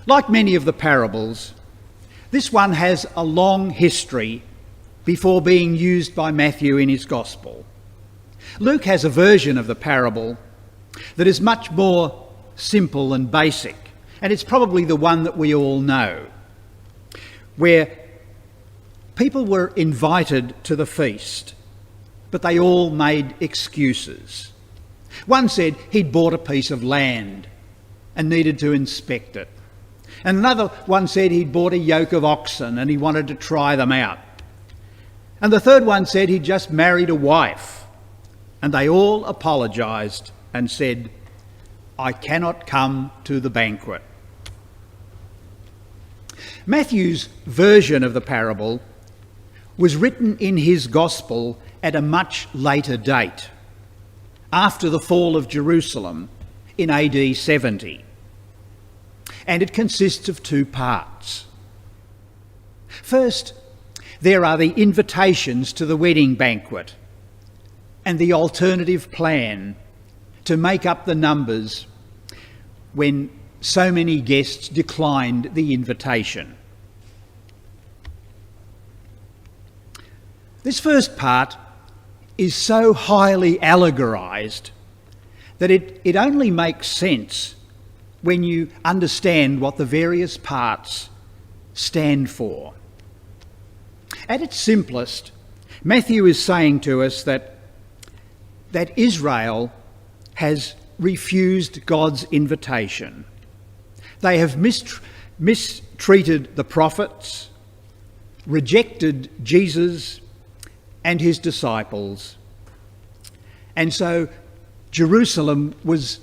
Like many of the parables, this one has a long history before being used by Matthew in his Gospel. Luke has a version of the parable that is much more simple and basic, and it's probably the one that we all know, where people were invited to the feast, but they all made excuses. One said he'd bought a piece of land and needed to inspect it. And another one said he'd bought a yoke of oxen and he wanted to try them out. And the third one said he'd just married a wife. And they all apologised and said, "I cannot come to the banquet." Matthew's version of the parable was written in his Gospel at a much later date, after the fall of Jerusalem in AD 70. And it consists of two parts. First, there are the invitations to the wedding banquet and the alternative plan to make up the numbers when so many guests declined the invitation. This first part is so highly allegorised that it only makes sense when you understand what the various parts stand for. At its simplest, Matthew is saying to us that Israel has refused God's invitation. They have mistreated the prophets, rejected Jesus and his disciples. And so Jerusalem was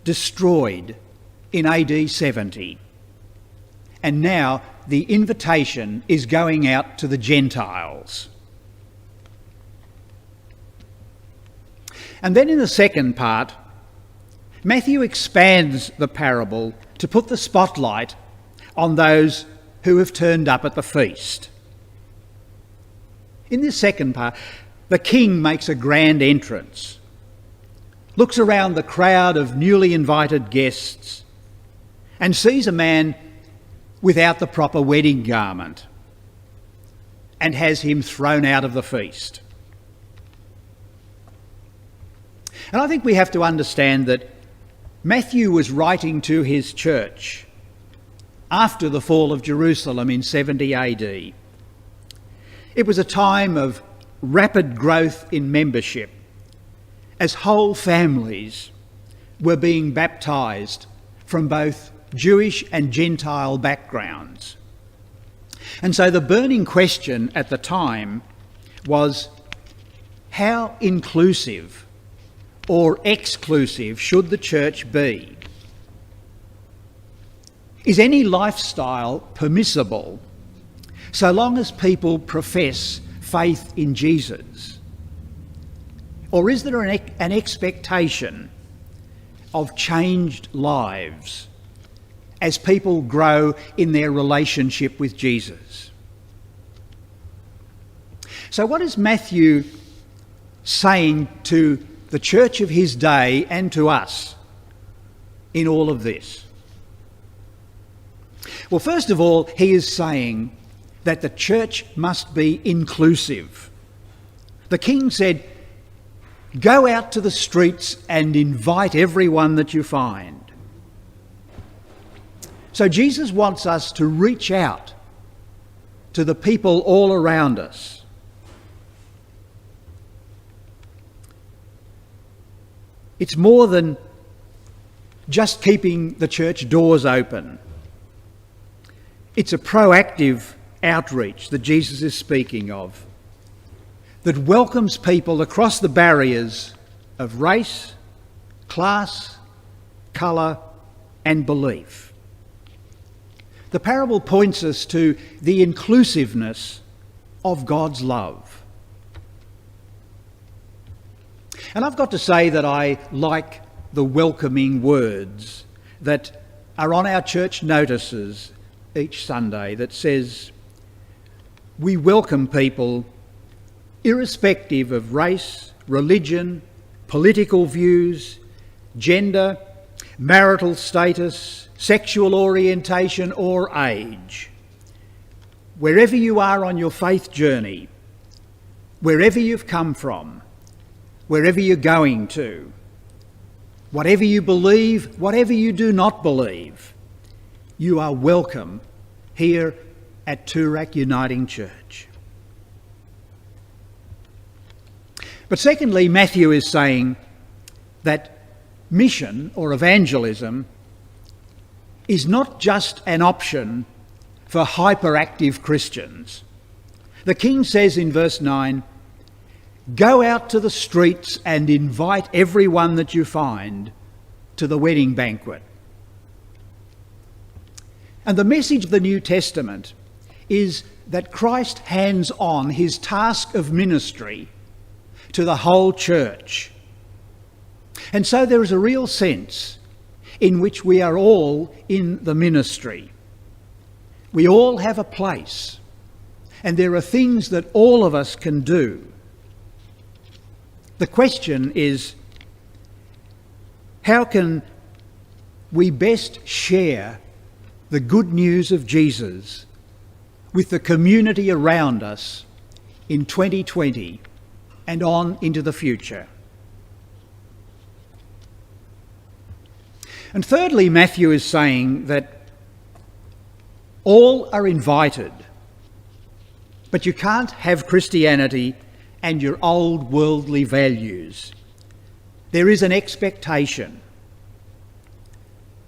destroyed in AD 70. And now the invitation is going out to the Gentiles. And then in the second part, Matthew expands the parable to put the spotlight on those who have turned up at the feast. In this second part, the king makes a grand entrance, looks around the crowd of newly invited guests, and sees a man without the proper wedding garment and has him thrown out of the feast. And I think we have to understand that Matthew was writing to his church after the fall of Jerusalem in 70 AD. It was a time of rapid growth in membership as whole families were being baptised from both Jewish and Gentile backgrounds. And so the burning question at the time was, how inclusive or exclusive should the church be? Is any lifestyle permissible so long as people profess faith in Jesus? Or is there an expectation of changed lives as people grow in their relationship with Jesus? So what is Matthew saying to the church of his day and to us in all of this? Well, first of all, he is saying that the church must be inclusive. The king said, "Go out to the streets and invite everyone that you find." So Jesus wants us to reach out to the people all around us. It's more than just keeping the church doors open. It's a proactive outreach that Jesus is speaking of, that welcomes people across the barriers of race, class, colour and belief. The parable points us to the inclusiveness of God's love. And I've got to say that I like the welcoming words that are on our church notices each Sunday that says, "We welcome people irrespective of race, religion, political views, gender, marital status, sexual orientation or age, wherever you are on your faith journey, wherever you've come from, wherever you're going to, whatever you believe, whatever you do not believe, you are welcome here at Toorak Uniting Church. But secondly, Matthew is saying that mission or evangelism is not just an option for hyperactive Christians. The King says in verse 9, "Go out to the streets and invite everyone that you find to the wedding banquet." And the message of the New Testament is that Christ hands on his task of ministry to the whole church. And so there is a real sense in which we are all in the ministry. We all have a place, and there are things that all of us can do. The question is, how can we best share the good news of Jesus with the community around us in 2020 and on into the future? And thirdly, Matthew is saying that all are invited, but you can't have Christianity and your old worldly values. There is an expectation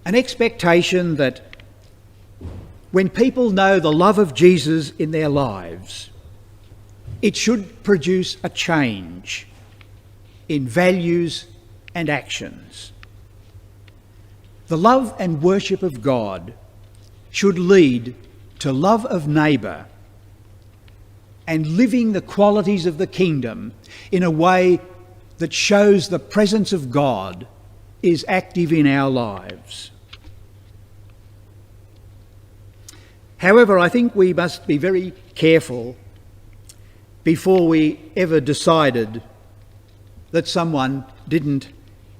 that when people know the love of Jesus in their lives, it should produce a change in values and actions. The love and worship of God should lead to love of neighbour and living the qualities of the kingdom in a way that shows the presence of God is active in our lives. However, I think we must be very careful before we ever decided that someone didn't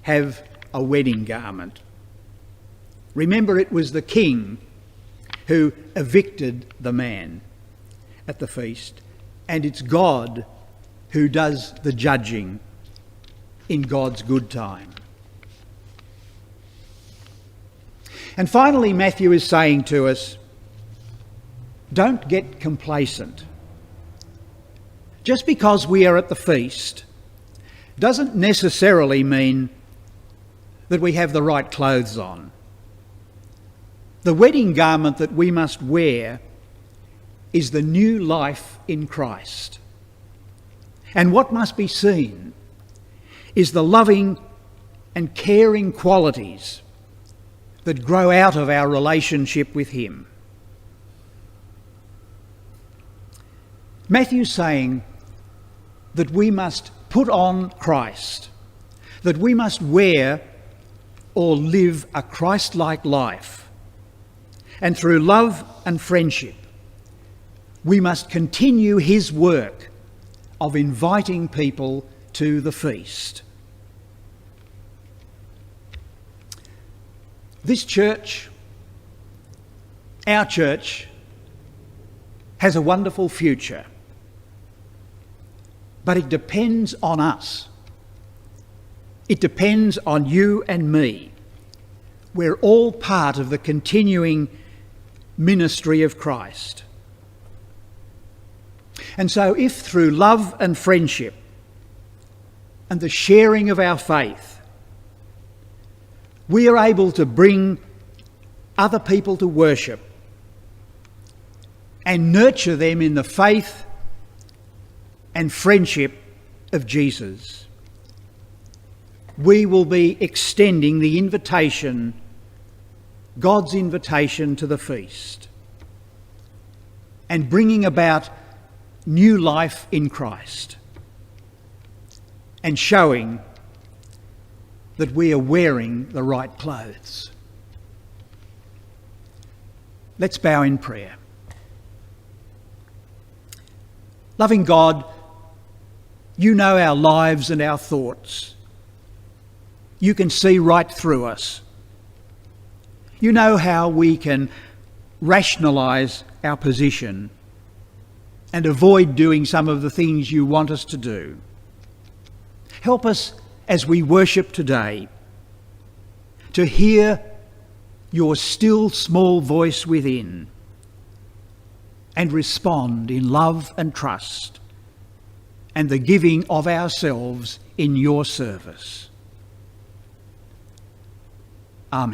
have a wedding garment. Remember, it was the king who evicted the man at the feast, and it's God who does the judging in God's good time. And finally, Matthew is saying to us, don't get complacent. Just because we are at the feast doesn't necessarily mean that we have the right clothes on. The wedding garment that we must wear is the new life in Christ. And what must be seen is the loving and caring qualities that grow out of our relationship with him. Matthew's saying that we must put on Christ, that we must wear or live a Christ-like life. And through love and friendship, we must continue his work of inviting people to the feast. This church, our church, has a wonderful future. But it depends on us. It depends on you and me. We're all part of the continuing ministry of Christ. And so if through love and friendship and the sharing of our faith, we are able to bring other people to worship and nurture them in the faith and friendship of Jesus, we will be extending the invitation, God's invitation to the feast, and bringing about new life in Christ, and showing that we are wearing the right clothes. Let's bow in prayer. Loving God, you know our lives and our thoughts. You can see right through us. You know how we can rationalise our position and avoid doing some of the things you want us to do. Help us as we worship today to hear your still small voice within and respond in love and trust and the giving of ourselves in your service. Amen.